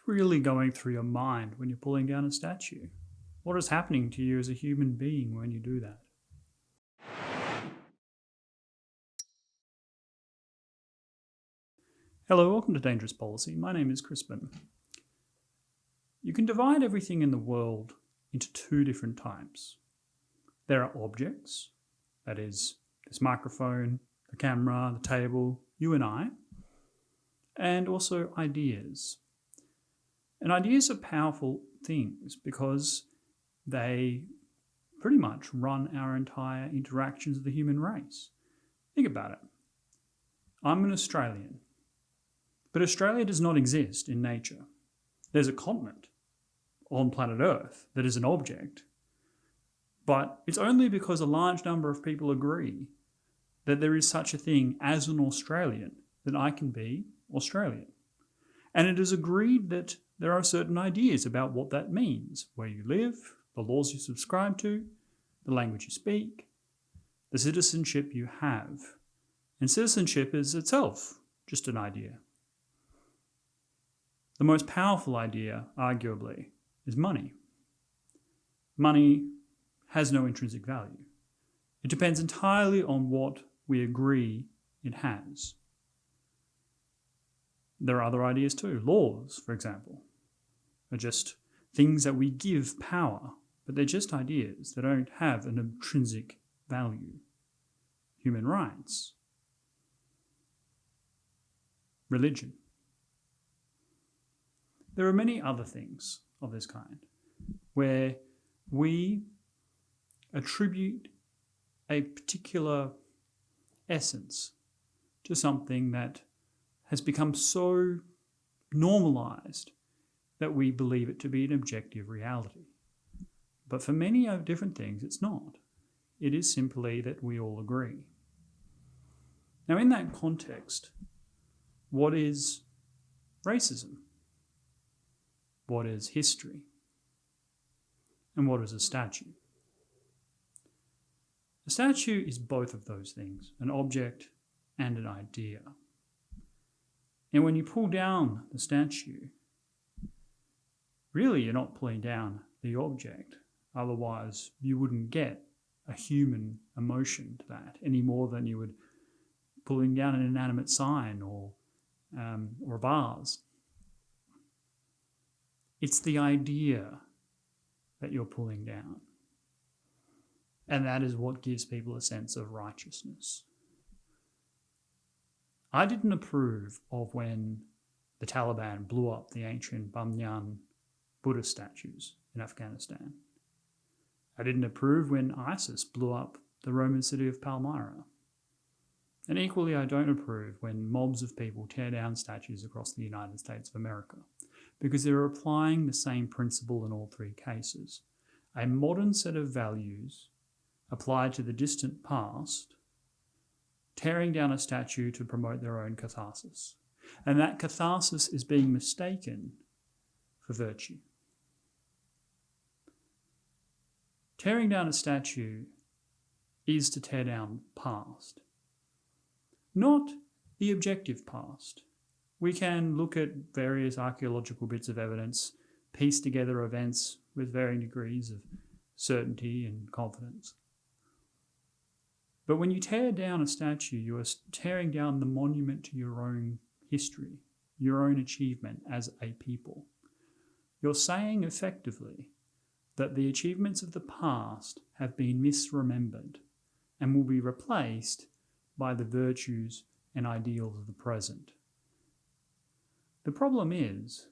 really going through your mind when you're pulling down a statue? What is happening to you as a human being when you do that? Hello, welcome to Dangerous Policy. My name is Crispin. You can divide everything in the world into two different types. There are objects, that is, this microphone, the camera, the table, you and I, and also ideas. And ideas are powerful things because they pretty much run our entire interactions of the human race. Think about it. I'm an Australian, but Australia does not exist in nature. There's a continent on planet Earth that is an object, but it's only because a large number of people agree that there is such a thing as an Australian that I can be Australian. And it is agreed that there are certain ideas about what that means, where you live, the laws you subscribe to, the language you speak, the citizenship you have. And citizenship is itself just an idea. The most powerful idea, arguably, is money. Money has no intrinsic value. It depends entirely on what we agree it has. There are other ideas too. Laws, for example, are just things that we give power, but they're just ideas. They don't have an intrinsic value. Human rights, religion. There are many other things of this kind where we attribute a particular essence to something that has become so normalized that we believe it to be an objective reality. But for many different things, it's not. It is simply that we all agree. Now, in that context, what is racism? What is history? And what is a statue? A statue is both of those things, an object and an idea. And when you pull down the statue, really you're not pulling down the object. Otherwise, you wouldn't get a human emotion to that any more than you would pulling down an inanimate sign or a vase. It's the idea that you're pulling down. And that is what gives people a sense of righteousness. I didn't approve of when the Taliban blew up the ancient Bamyan Buddhist statues in Afghanistan. I didn't approve when ISIS blew up the Roman city of Palmyra. And equally, I don't approve when mobs of people tear down statues across the United States of America, because they're applying the same principle in all three cases. A modern set of values applied to the distant past, tearing down a statue to promote their own catharsis. And that catharsis is being mistaken for virtue. Tearing down a statue is to tear down past, not the objective past. We can look at various archaeological bits of evidence, piece together events with varying degrees of certainty and confidence. But when you tear down a statue, you are tearing down the monument to your own history, your own achievement as a people. You're saying effectively that the achievements of the past have been misremembered and will be replaced by the virtues and ideals of the present. The problem is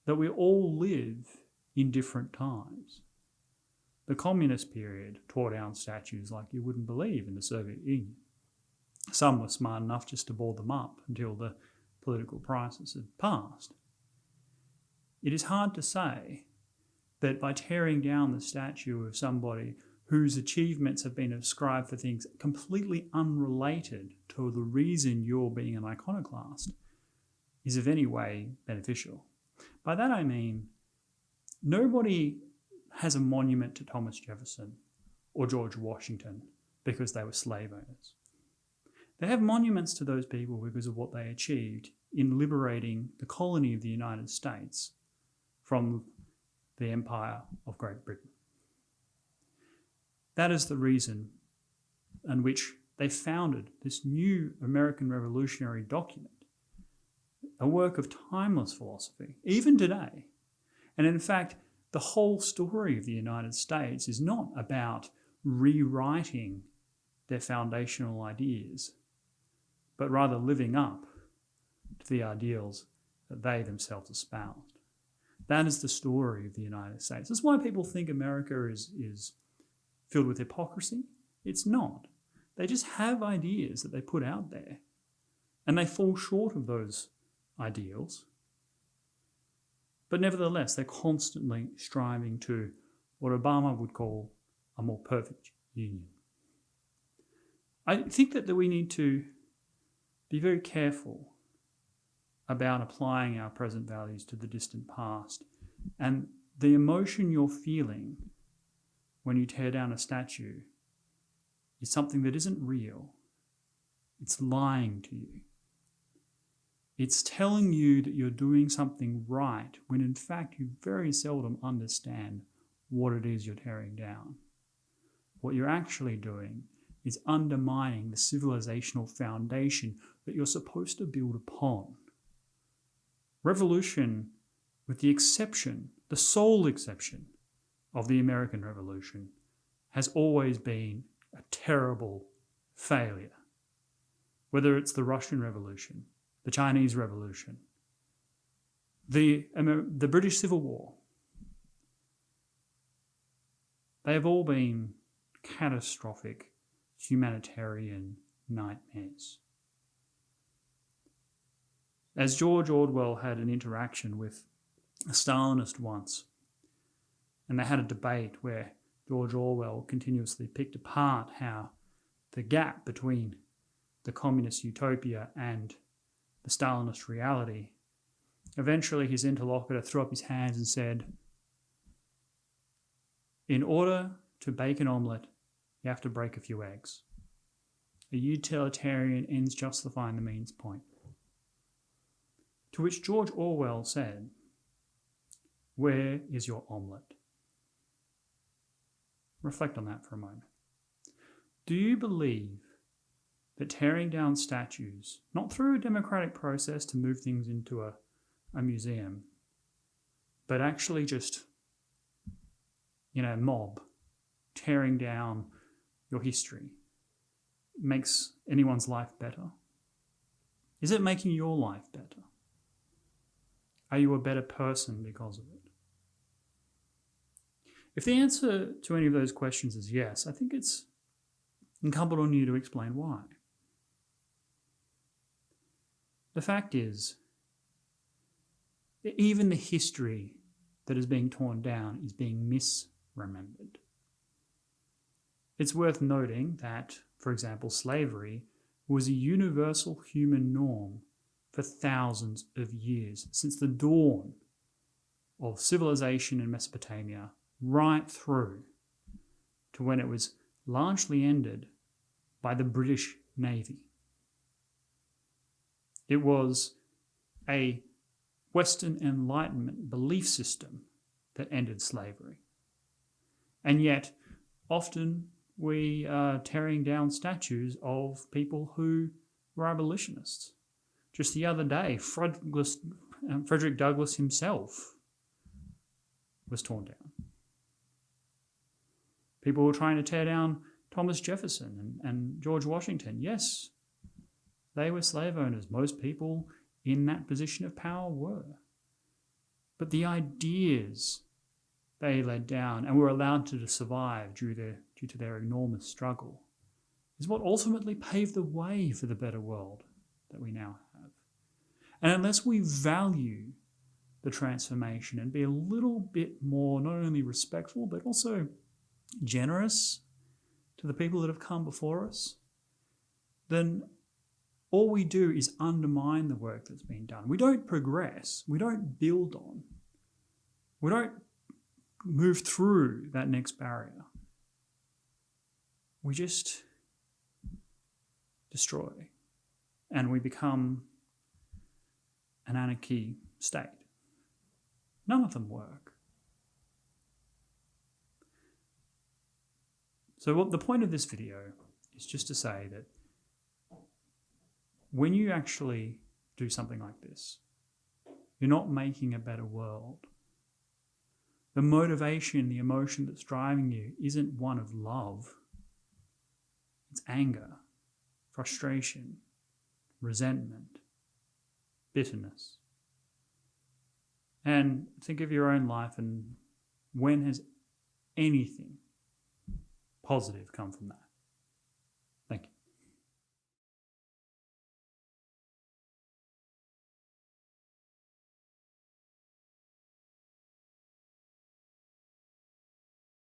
that we all live in different times. The communist period tore down statues like you wouldn't believe in the Soviet Union. Some were smart enough just to board them up until the political crisis had passed. It is hard to say that by tearing down the statue of somebody whose achievements have been ascribed for things completely unrelated to the reason you're being an iconoclast is of any way beneficial. By that I mean, nobody has a monument to Thomas Jefferson or George Washington because they were slave owners. They have monuments to those people because of what they achieved in liberating the colony of the United States from the Empire of Great Britain. That is the reason in which they founded this new American revolutionary document, a work of timeless philosophy, even today. And in fact, the whole story of the United States is not about rewriting their foundational ideas, but rather living up to the ideals that they themselves espoused. That is the story of the United States. That's why people think America is filled with hypocrisy. It's not. They just have ideas that they put out there, and they fall short of those ideals. But nevertheless, they're constantly striving to what Obama would call a more perfect union. I think that we need to be very careful about applying our present values to the distant past. And the emotion you're feeling when you tear down a statue is something that isn't real. It's lying to you. It's telling you that you're doing something right when in fact you very seldom understand what it is you're tearing down. What you're actually doing is undermining the civilizational foundation that you're supposed to build upon. Revolution, with the exception, the sole exception of the American Revolution, has always been a terrible failure. Whether it's the Russian Revolution, the Chinese Revolution, the British Civil War, they have all been catastrophic humanitarian nightmares. As George Orwell had an interaction with a Stalinist once, and they had a debate where George Orwell continuously picked apart how the gap between the communist utopia and the Stalinist reality. Eventually his interlocutor threw up his hands and said, "In order to bake an omelette, you have to break a few eggs. A utilitarian ends justifying the means point." To which George Orwell said, "Where is your omelette?" Reflect on that for a moment. Do you believe that tearing down statues, not through a democratic process to move things into a museum, but actually just, mob, tearing down your history, makes anyone's life better? Is it making your life better? Are you a better person because of it? If the answer to any of those questions is yes, I think it's incumbent on you to explain why. The fact is, even the history that is being torn down is being misremembered. It's worth noting that, for example, slavery was a universal human norm for thousands of years, since the dawn of civilization in Mesopotamia, right through to when it was largely ended by the British Navy. It was a Western Enlightenment belief system that ended slavery. And yet, often we are tearing down statues of people who were abolitionists. Just the other day, Frederick Douglass himself was torn down. People were trying to tear down Thomas Jefferson and George Washington. Yes, they were slave owners. Most people in that position of power were. But the ideas they laid down and were allowed to survive due to their enormous struggle is what ultimately paved the way for the better world that we now have. And unless we value the transformation and be a little bit more not only respectful but also generous to the people that have come before us, then all we do is undermine the work that's been done. We don't progress. We don't build on. We don't move through that next barrier. We just destroy. And we become an anarchy state. None of them work. So what the point of this video is just to say that when you actually do something like this, you're not making a better world. The motivation, the emotion that's driving you isn't one of love. It's anger, frustration, resentment, bitterness. And think of your own life, and when has anything positive come from that?